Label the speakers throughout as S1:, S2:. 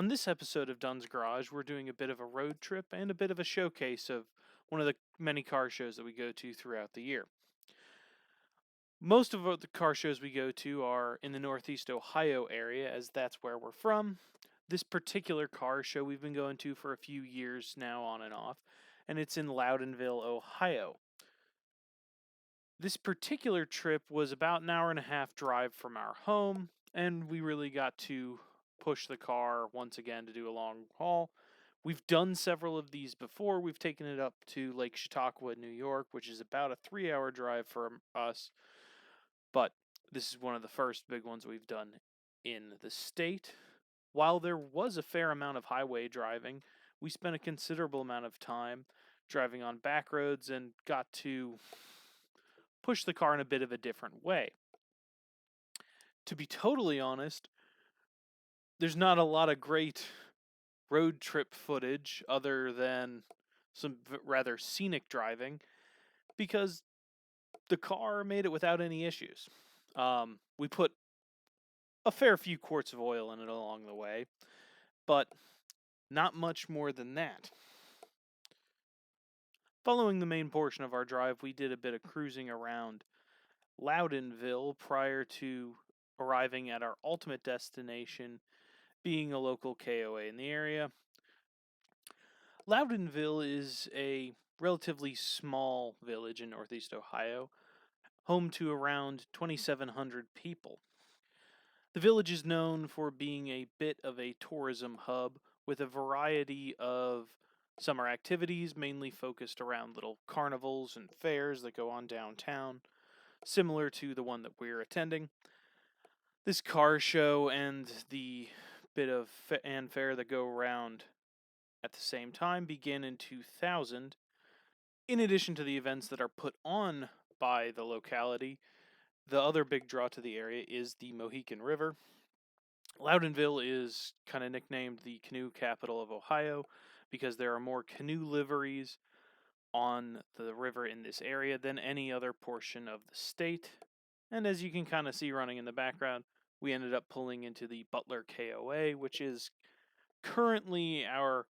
S1: On this episode of Dunn's Garage, we're doing a bit of a road trip and a bit of a showcase of one of the many car shows that we go to throughout the year. Most of the car shows we go to are in the Northeast Ohio area, as that's where we're from. This particular car show we've been going to for a few years now, on and off, and it's in Loudonville, Ohio. This particular trip was about an hour and a half drive from our home, and we really got to push the car once again to do a long haul. We've done several of these before. We've taken it up to Lake Chautauqua, New York, which is about a 3-hour drive from us, but this is one of the first big ones we've done in the state. While there was a fair amount of highway driving, we spent a considerable amount of time driving on back roads and got to push the car in a bit of a different way. To be totally honest, there's not a lot of great road trip footage other than some rather scenic driving, because the car made it without any issues. We put a fair few quarts of oil in it along the way, but not much more than that. Following the main portion of our drive, we did a bit of cruising around Loudonville prior to arriving at our ultimate destination, being a local KOA in the area. Loudonville is a relatively small village in Northeast Ohio, home to around 2,700 people. The village is known for being a bit of a tourism hub with a variety of summer activities, mainly focused around little carnivals and fairs that go on downtown, similar to the one that we're attending. This car show and the bit of fanfare that go around at the same time begin in 2000. In addition to the events that are put on by the locality, the other big draw to the area is the Mohican River. Loudonville is kind of nicknamed the canoe capital of Ohio because there are more canoe liveries on the river in this area than any other portion of the state. And as you can kind of see running in the background, we ended up pulling into the Butler KOA, which is currently our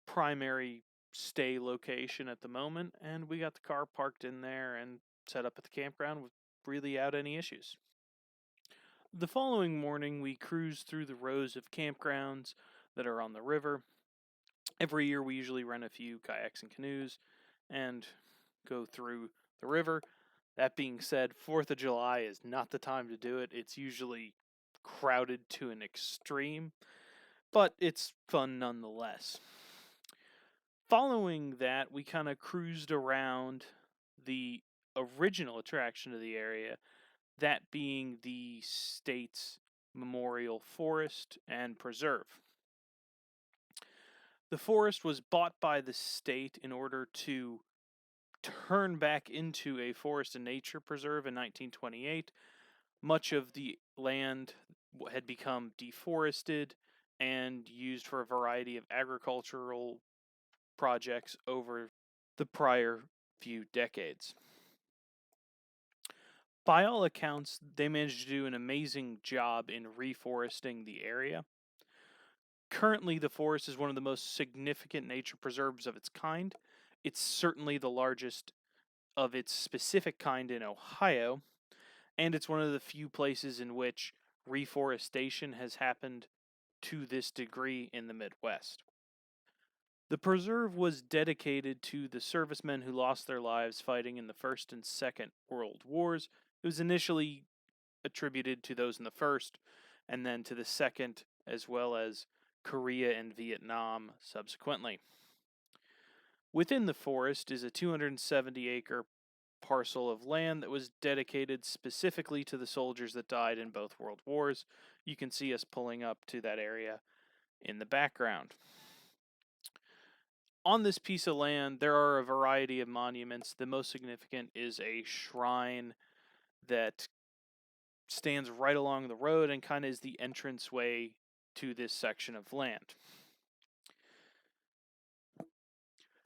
S1: primary stay location at the moment, and we got the car parked in there and set up at the campground without any issues. The following morning, we cruised through the rows of campgrounds that are on the river. Every year, we usually rent a few kayaks and canoes and go through the river. That being said, 4th of July is not the time to do it. It's usually crowded to an extreme, but it's fun nonetheless. Following that, we kind of cruised around the original attraction of the area, that being the state's Memorial Forest and Preserve. The forest was bought by the state in order to turn back into a forest and nature preserve in 1928. Much of the land had become deforested and used for a variety of agricultural projects over the prior few decades. By all accounts, they managed to do an amazing job in reforesting the area. Currently, the forest is one of the most significant nature preserves of its kind. It's certainly the largest of its specific kind in Ohio, and it's one of the few places in which reforestation has happened to this degree in the Midwest. The preserve was dedicated to the servicemen who lost their lives fighting in the First and Second World Wars. It was initially attributed to those in the First, and then to the Second, as well as Korea and Vietnam subsequently. Within the forest is a 270-acre parcel of land that was dedicated specifically to the soldiers that died in both World Wars. You can see us pulling up to that area in the background. On this piece of land, there are a variety of monuments. The most significant is a shrine that stands right along the road and kind of is the entranceway to this section of land.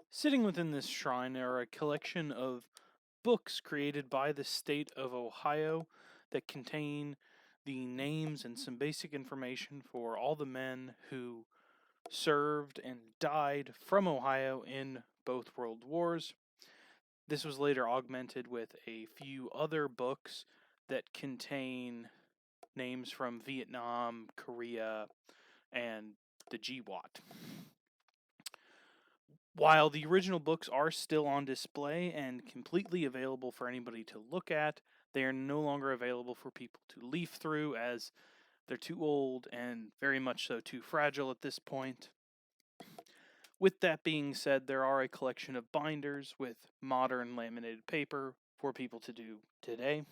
S1: Sitting within this shrine are a collection of books created by the state of Ohio that contain the names and some basic information for all the men who served and died from Ohio in both World Wars. This was later augmented with a few other books that contain names from Vietnam, Korea, and the GWAT. While the original books are still on display and completely available for anybody to look at, they are no longer available for people to leaf through as they're too old and very much so too fragile at this point. With that being said, there are a collection of binders with modern laminated paper for people to do today.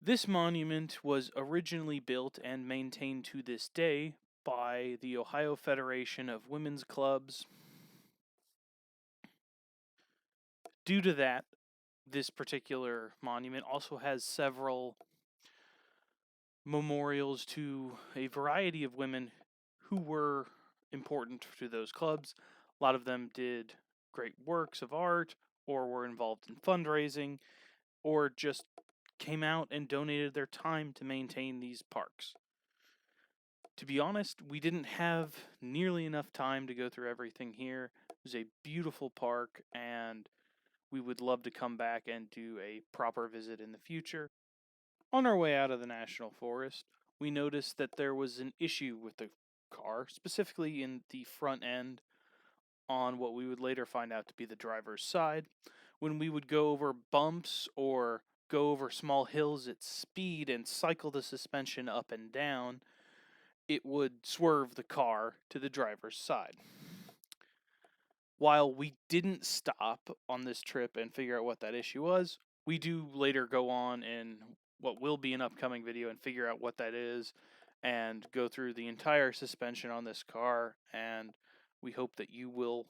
S1: This monument was originally built and maintained to this day by the Ohio Federation of Women's Clubs. Due to that, this particular monument also has several memorials to a variety of women who were important to those clubs. A lot of them did great works of art, or were involved in fundraising, or just came out and donated their time to maintain these parks. To be honest, we didn't have nearly enough time to go through everything here. It was a beautiful park, and we would love to come back and do a proper visit in the future. On our way out of the National Forest, we noticed that there was an issue with the car, specifically in the front end on what we would later find out to be the driver's side. When we would go over bumps or go over small hills at speed and cycle the suspension up and down, it would swerve the car to the driver's side. While we didn't stop on this trip and figure out what that issue was, we do later go on in what will be an upcoming video and figure out what that is and go through the entire suspension on this car, and we hope that you will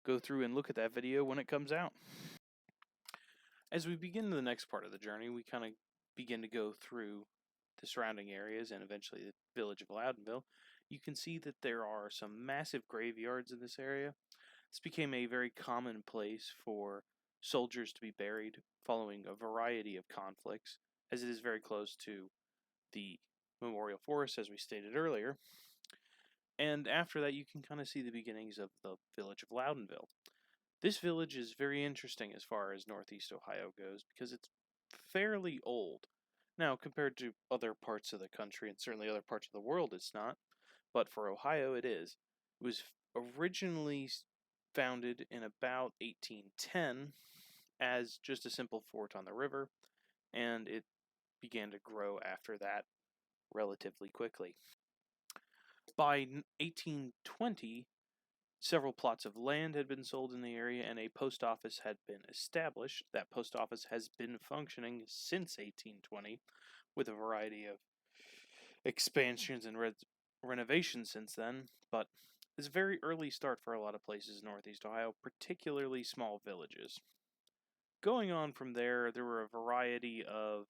S1: go through and look at that video when it comes out. As we begin the next part of the journey, we kind of begin to go through the surrounding areas and eventually the village of Loudonville. You can see that there are some massive graveyards in this area. This became a very common place for soldiers to be buried following a variety of conflicts, as it is very close to the Memorial Forest, as we stated earlier. And after that, you can kind of see the beginnings of the village of Loudonville. This village is very interesting as far as Northeast Ohio goes because it's fairly old. Now, compared to other parts of the country and certainly other parts of the world, it's not, but for Ohio, it is. It was originally founded in about 1810 as just a simple fort on the river, and it began to grow after that relatively quickly. By 1820, several plots of land had been sold in the area and a post office had been established. That post office has been functioning since 1820 with a variety of expansions and renovations since then, but it's a very early start for a lot of places in Northeast Ohio, particularly small villages. Going on from there, there were a variety of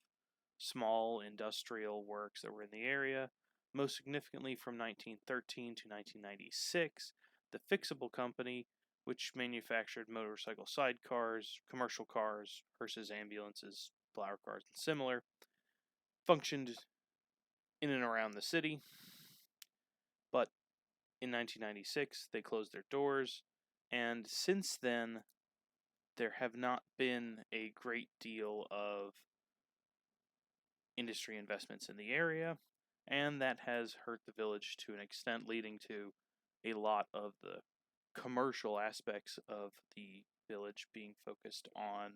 S1: small industrial works that were in the area, most significantly from 1913 to 1996, the Fixable Company, which manufactured motorcycle sidecars, commercial cars, hearses, ambulances, flower cars, and similar, functioned in and around the city. But in 1996, they closed their doors, and since then, there have not been a great deal of industry investments in the area, and that has hurt the village to an extent, leading to a lot of the commercial aspects of the village being focused on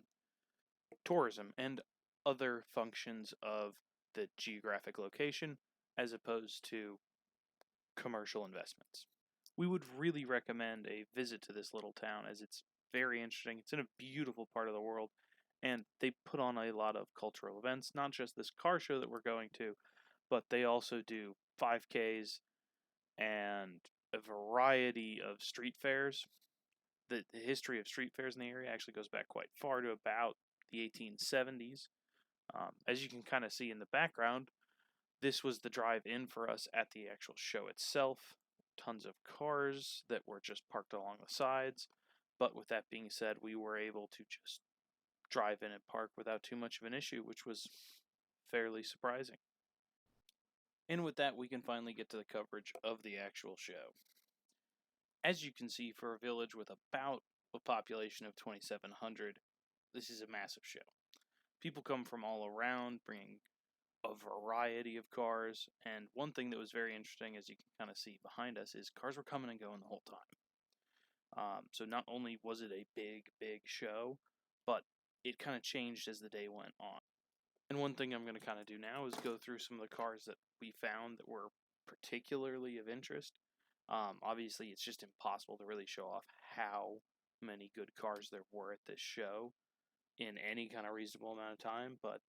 S1: tourism and other functions of the geographic location as opposed to commercial investments. We would really recommend a visit to this little town as it's very interesting. It's in a beautiful part of the world, and they put on a lot of cultural events, not just this car show that we're going to, but they also do 5Ks and a variety of street fairs. The history of street fairs in the area actually goes back quite far to about the 1870s. As you can kind of see in the background, this was the drive-in for us at the actual show itself. Tons of cars that were just parked along the sides. But with that being said, we were able to just drive in and park without too much of an issue, which was fairly surprising. And with that, we can finally get to the coverage of the actual show. As you can see, for a village with about a population of 2,700, this is a massive show. People come from all around, bringing a variety of cars, and one thing that was very interesting, as you can kind of see behind us, is cars were coming and going the whole time. So not only was it a big show, but it kind of changed as the day went on. And one thing I'm going to kind of do now is go through some of the cars that we found that were particularly of interest. Obviously, it's just impossible to really show off how many good cars there were at this show in any kind of reasonable amount of time, but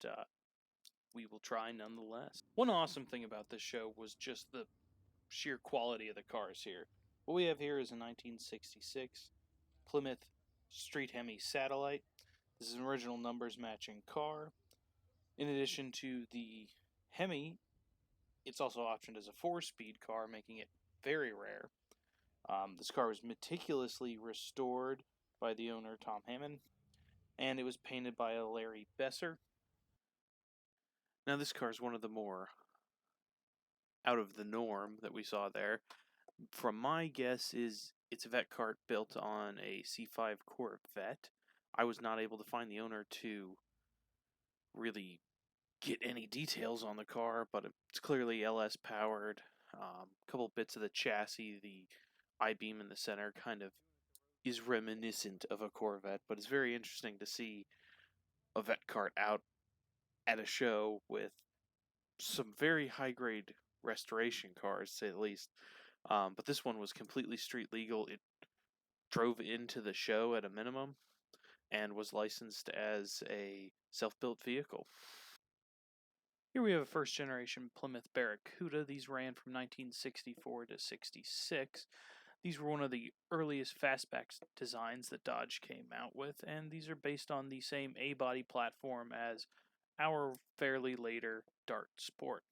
S1: we will try nonetheless. One awesome thing about this show was just the sheer quality of the cars here. What we have here is a 1966 Plymouth Street Hemi Satellite. This is an original numbers matching car. In addition to the Hemi, it's also optioned as a 4-speed car, making it very rare. This car was meticulously restored by the owner, Tom Hammond, and it was painted by a Larry Besser. Now, this car is one of the more out of the norm that we saw there. From my guess, is it's a vet cart built on a C5 Corvette. I was not able to find the owner to really get any details on the car, but it's clearly LS powered. A couple bits of the chassis, the I-beam in the center, kind of is reminiscent of a Corvette, but it's very interesting to see a vet cart out at a show with some very high-grade restoration cars, to say the least. But this one was completely street legal. It drove into the show at a minimum and was licensed as a self-built vehicle. Here we have a first-generation Plymouth Barracuda. These ran from 1964 to 66. These were one of the earliest fastback designs that Dodge came out with, and these are based on the same A-body platform as our fairly later Dart Sport.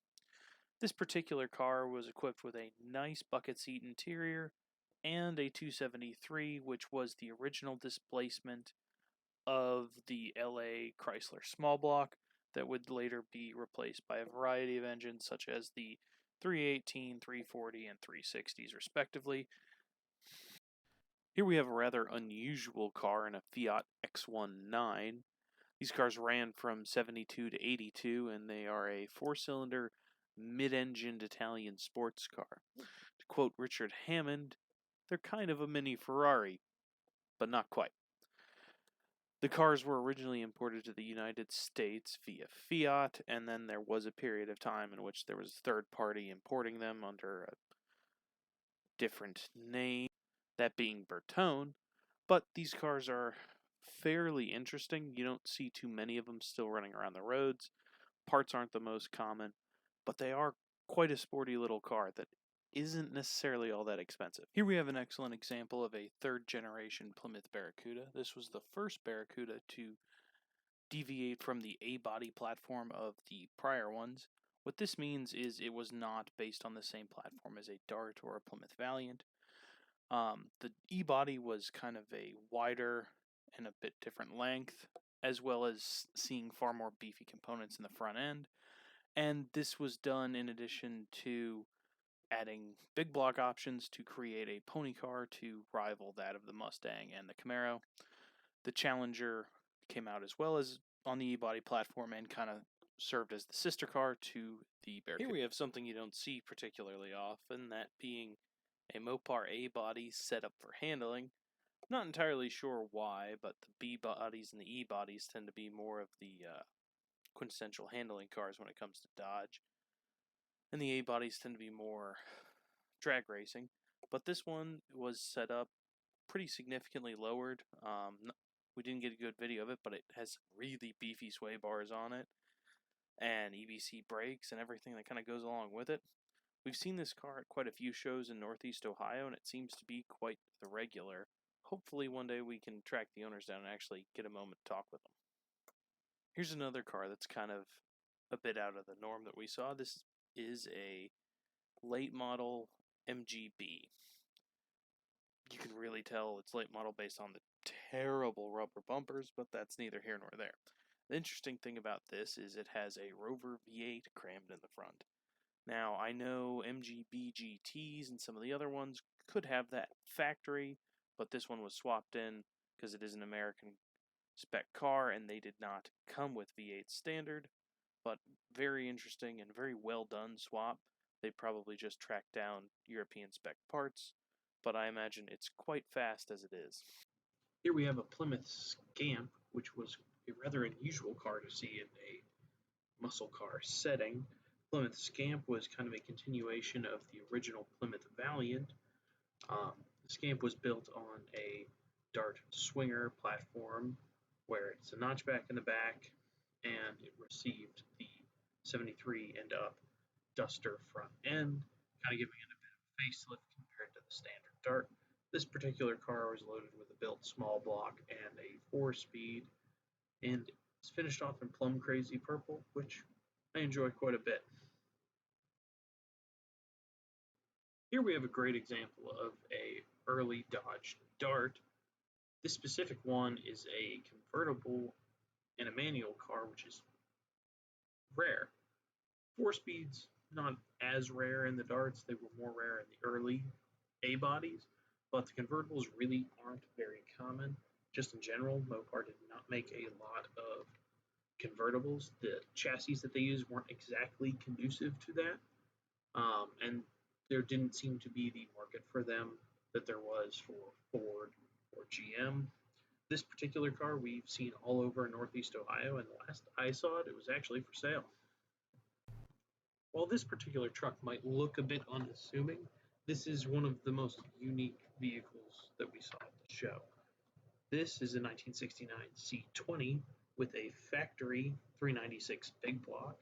S1: This particular car was equipped with a nice bucket seat interior and a 273, which was the original displacement of the LA Chrysler small block that would later be replaced by a variety of engines such as the 318, 340, and 360s respectively. Here we have a rather unusual car in a Fiat X19. These cars ran from 72 to 82, and they are a 4-cylinder mid-engined Italian sports car. To quote Richard Hammond, they're kind of a mini Ferrari, but not quite. The cars were originally imported to the United States via Fiat, and then there was a period of time in which there was a third party importing them under a different name, that being Bertone. But these cars are fairly interesting. You don't see too many of them still running around the roads. Parts aren't the most common, but they are quite a sporty little car that isn't necessarily all that expensive. Here we have an excellent example of a third-generation Plymouth Barracuda. This was the first Barracuda to deviate from the A-body platform of the prior ones. What this means is it was not based on the same platform as a Dart or a Plymouth Valiant. The E-body was kind of a wider and a bit different length, as well as seeing far more beefy components in the front end. And this was done in addition to adding big block options to create a pony car to rival that of the Mustang and the Camaro. The Challenger came out as well as on the E-body platform and kind of served as the sister car to the Barracuda. Here we have something you don't see particularly often, that being a Mopar A-body set up for handling. Not entirely sure why, but the B-bodies and the E-bodies tend to be more of the quintessential handling cars when it comes to Dodge. And the A-bodies tend to be more drag racing. But this one was set up pretty significantly lowered. We didn't get a good video of it, but it has really beefy sway bars on it, and EBC brakes and everything that kind of goes along with it. We've seen this car at quite a few shows in Northeast Ohio, and it seems to be quite the regular. Hopefully one day we can track the owners down and actually get a moment to talk with them. Here's another car that's kind of a bit out of the norm that we saw. This is a late model MGB. You can really tell it's late model based on the terrible rubber bumpers, but that's neither here nor there. The interesting thing about this is it has a Rover V8 crammed in the front. Now, I know MGB GTs and some of the other ones could have that factory, but this one was swapped in because it is an American spec car and they did not come with V8 standard. But very interesting and very well done swap. They probably just tracked down European spec parts, but I imagine it's quite fast as it is.
S2: Here we have a Plymouth Scamp, which was a rather unusual car to see in a muscle car setting. Plymouth Scamp was kind of a continuation of the original Plymouth Valiant. The Scamp was built on a Dart Swinger platform where it's a notchback in the back, and it received the 73 and up Duster front end, kind of giving it a bit of a facelift compared to the standard Dart. This particular car was loaded with a built small block and a 4-speed, and it's finished off in plum crazy purple, which I enjoy quite a bit. Here we have a great example of a early Dodge Dart. This specific one is a convertible and a manual car, which is rare. 4-speeds, not as rare in the Darts. They were more rare in the early A-bodies, but the convertibles really aren't very common. Just in general, Mopar did not make a lot of convertibles. The chassis that they used weren't exactly conducive to that, and there didn't seem to be the market for them that there was for Ford or GM. This particular car we've seen all over Northeast Ohio, and the last I saw it, it was actually for sale. While this particular truck might look a bit unassuming, this is one of the most unique vehicles that we saw at the show. This is a 1969 C20 with a factory 396 big block.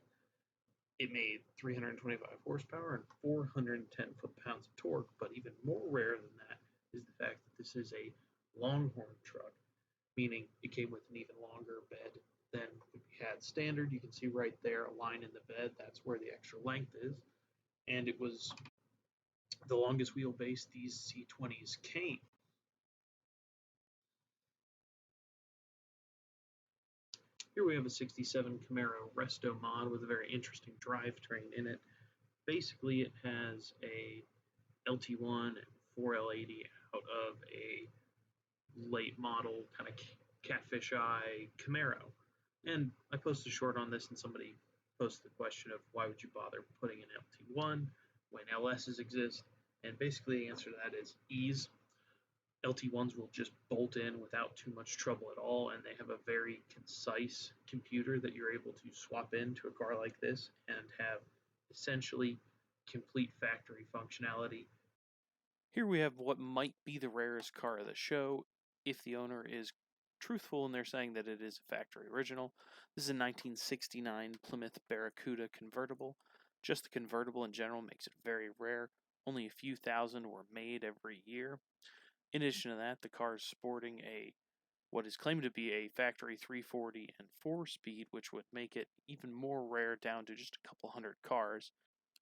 S2: It made 325 horsepower and 410 foot-pounds of torque, but even more rare than that is the fact that this is a Longhorn truck, meaning it came with an even longer bed than we had standard. You can see right there a line in the bed. That's where the extra length is. And it was the longest wheelbase these C20s came. Here we have a 67 Camaro Resto mod with a very interesting drivetrain in it. Basically, it has a LT1 and 4L80 out of a late model kind of catfish eye Camaro. And I posted a short on this, and somebody posted the question of why would you bother putting an LT1 when LSs exist? And basically the answer to that is ease. LT1s will just bolt in without too much trouble at all, and they have a very concise computer that you're able to swap into a car like this and have essentially complete factory functionality.
S1: Here we have what might be the rarest car of the show, if the owner is truthful in their saying that it is a factory original. This is a 1969 Plymouth Barracuda convertible. Just the convertible in general makes it very rare. Only a few thousand were made every year. In addition to that, the car is sporting what is claimed to be a factory 340 and 4-speed, which would make it even more rare down to just a couple hundred cars.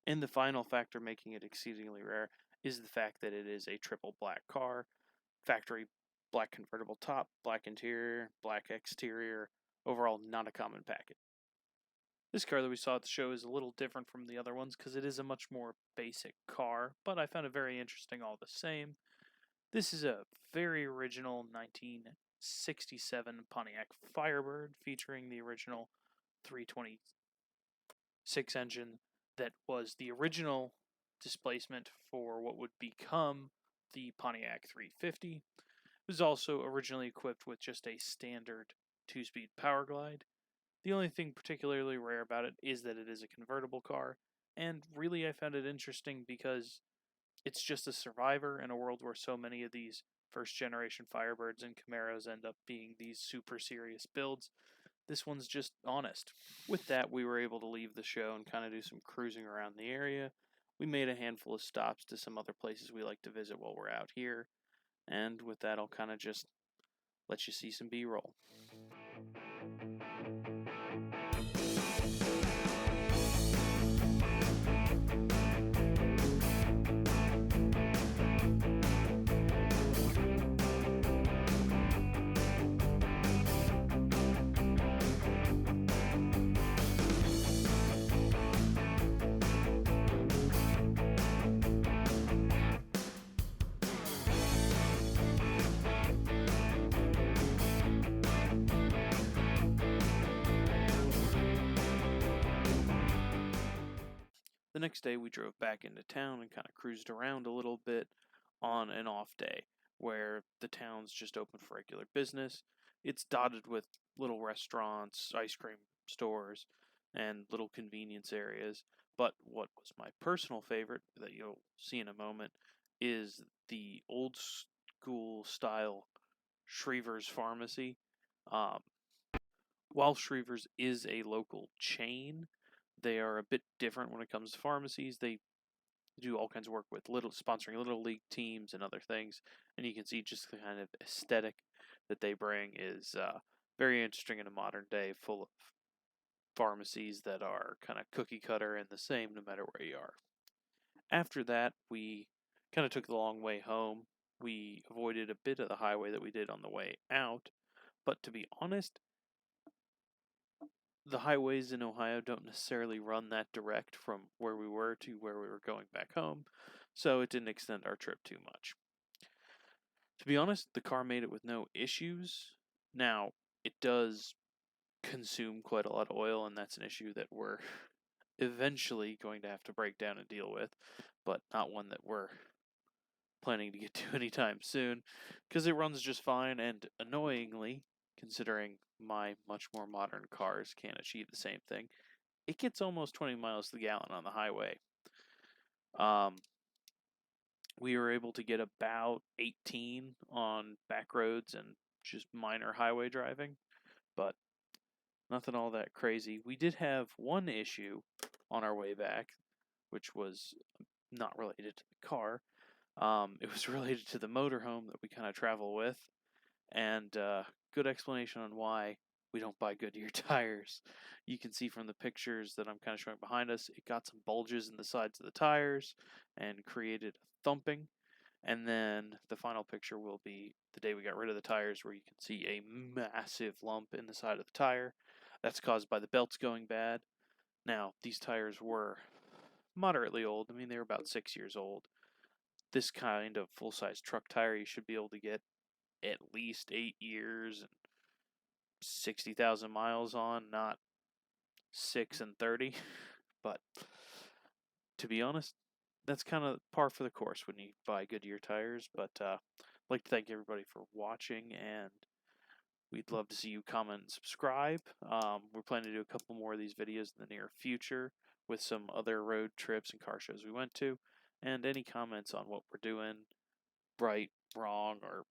S1: And the final factor making it exceedingly rare is the fact that it is a triple black car, factory black convertible top, black interior, black exterior, overall not a common package. This car that we saw at the show is a little different from the other ones because it is a much more basic car, but I found it very interesting all the same. This is a very original 1967 Pontiac Firebird featuring the original 326 engine that was the original displacement for what would become the Pontiac 350. It was also originally equipped with just a standard 2-speed power glide. The only thing particularly rare about it is that it is a convertible car, and really I found it interesting because it's just a survivor in a world where so many of these first-generation Firebirds and Camaros end up being these super serious builds. This one's just honest. With that, we were able to leave the show and kind of do some cruising around the area. We made a handful of stops to some other places we like to visit while we're out here. And with that, I'll kind of just let you see some B-roll. The next day, we drove back into town and kind of cruised around a little bit on an off day where the town's just open for regular business. It's dotted with little restaurants, ice cream stores, and little convenience areas. But what was my personal favorite that you'll see in a moment is the old school style Shrever's Pharmacy. Um, while Shrever's is a local chain, they are a bit different when it comes to pharmacies. They do all kinds of work with sponsoring little league teams and other things, and you can see just the kind of aesthetic that they bring is very interesting in a modern day, full of pharmacies that are kind of cookie cutter and the same no matter where you are. After that, we kind of took the long way home. We avoided a bit of the highway that we did on the way out, but to be honest, the highways in Ohio don't necessarily run that direct from where we were to where we were going back home, so it didn't extend our trip too much. To be honest, the car made it with no issues. Now, it does consume quite a lot of oil, and that's an issue that we're eventually going to have to break down and deal with, but not one that we're planning to get to anytime soon, because it runs just fine, and annoyingly, considering my much more modern cars can't achieve the same thing, it gets almost 20 miles to the gallon on the highway. We were able to get about 18 on back roads and just minor highway driving, but nothing all that crazy. We did have one issue on our way back, which was not related to the car. It was related to the motorhome that we kind of travel with, and good explanation on why we don't buy Goodyear tires. You can see from the pictures that I'm kind of showing behind us, it got some bulges in the sides of the tires and created a thumping. And then the final picture will be the day we got rid of the tires, where you can see a massive lump in the side of the tire. That's caused by the belts going bad. Now, these tires were moderately old. I mean, they were about 6 years old. This kind of full-size truck tire you should be able to get at least 8 years and 60,000 miles on, not 6 and 30. But to be honest, that's kind of par for the course when you buy Goodyear tires. But I'd like to thank everybody for watching, and we'd love to see you comment and subscribe. We're planning to do a couple more of these videos in the near future with some other road trips and car shows we went to. And any comments on what we're doing, right, wrong, or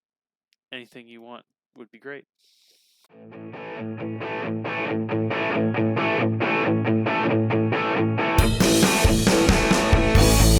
S1: anything you want would be great.